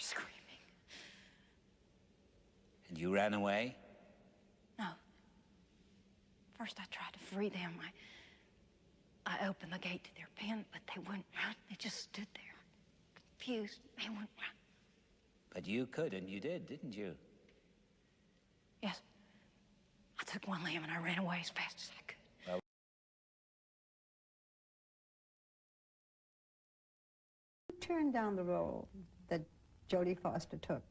screaming. And you ran away? No. First I tried to free them. I opened the gate to their pen, but they wouldn't run. They just stood there, confused. They wouldn't run. But you could, and you did, didn't you? Yes. I took one lamb and I ran away as fast as I could. Well, Who turned down the role that Jodie Foster took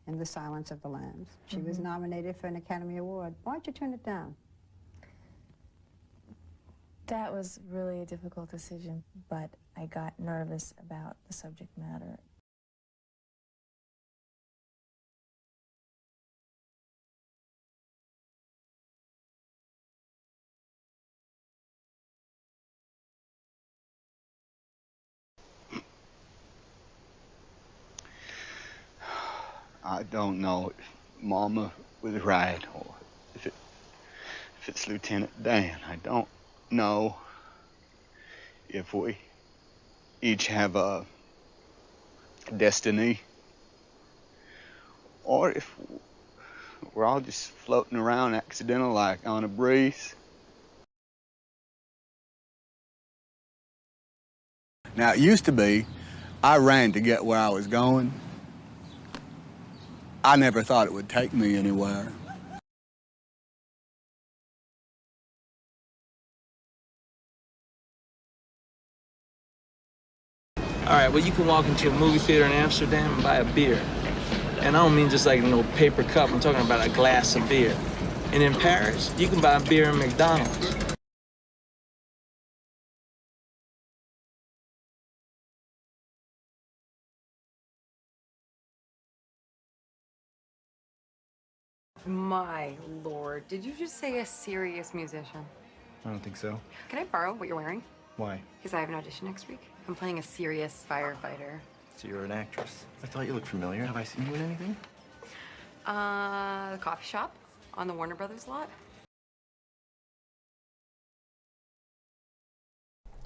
in The Silence of the Lambs? She was nominated for an Academy Award. Why'd you turn it down? That was really a difficult decision, but I got nervous about the subject matter. I don't know if Mama was right or if it's Lieutenant Dan. I don't know if we each have a destiny or if we're all just floating around accidental like on a breeze. Now, it used to be I ran to get where I was going. I never thought it would take me anywhere. All right, well, you can walk into a movie theater in Amsterdam and buy a beer. And I don't mean just like no paper cup, I'm talking about a glass of beer. And in Paris, you can buy beer in McDonald's. My lord, did you just say a serious musician? I don't think so. Can I borrow what you're wearing? Why? Because I have an audition next week. I'm playing a serious firefighter. So you're an actress. I thought you looked familiar. Have I seen you in anything? The coffee shop on the Warner Brothers lot.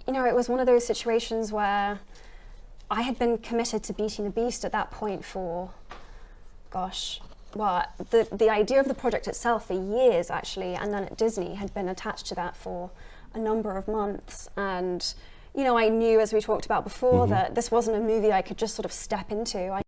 You know, it was one of those situations where I had been committed to Beating the Beast at that point for, gosh, well, the idea of the project itself for years, actually, and then at Disney had been attached to that for a number of months. And, you know, I knew, as we talked about before, that this wasn't a movie I could just sort of step into.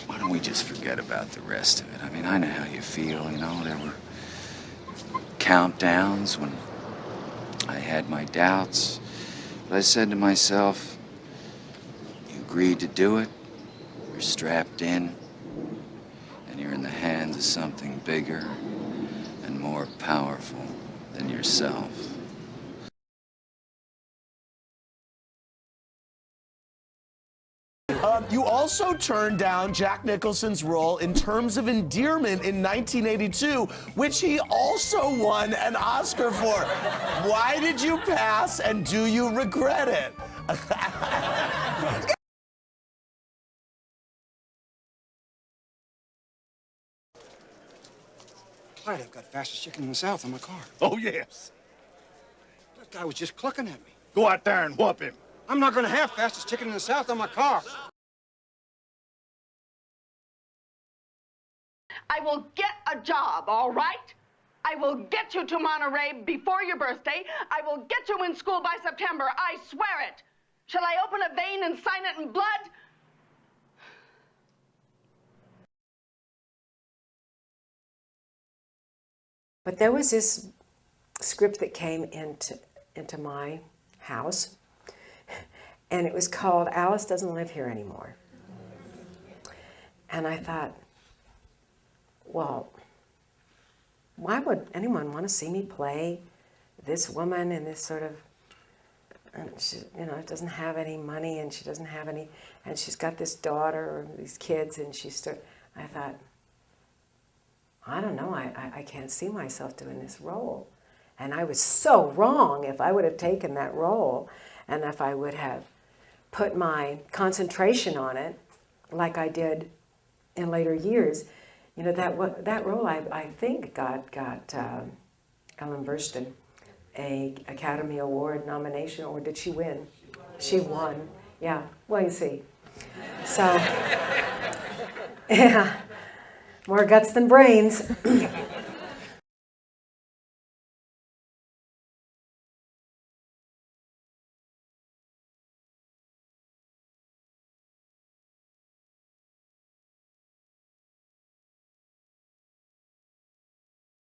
Why don't we just forget about the rest of it? I mean, I know how you feel, you know. There were countdowns when I had my doubts. But I said to myself, you agreed to do it, you're strapped in, and you're in the hands of something bigger and more powerful than yourself. You also turned down Jack Nicholson's role in Terms of Endearment in 1982, which he also won an Oscar for. Why did you pass, and do you regret it? Clyde, I've got fastest chicken in the South in my car. Oh, yes. That guy was just clucking at me. Go out there and whoop him. I'm not gonna have fastest chicken in the South on my car. I will get a job, all right? I will get you to Monterey before your birthday. I will get you in school by September. I swear it. Shall I open a vein and sign it in blood? But there was this script that came into my house, and it was called Alice Doesn't Live Here Anymore. And I thought, well, why would anyone want to see me play this woman in this sort of, and she, you know, doesn't have any money, and she doesn't have any, and she's got this daughter or these kids, and I thought, I don't know, I can't see myself doing this role. And I was so wrong if I would have taken that role, and if I would have put my concentration on it, like I did in later years, you know, that role I think got Ellen Burstyn a Academy Award nomination, or did she win? She won. Yeah. Well, you see. So, yeah, more guts than brains.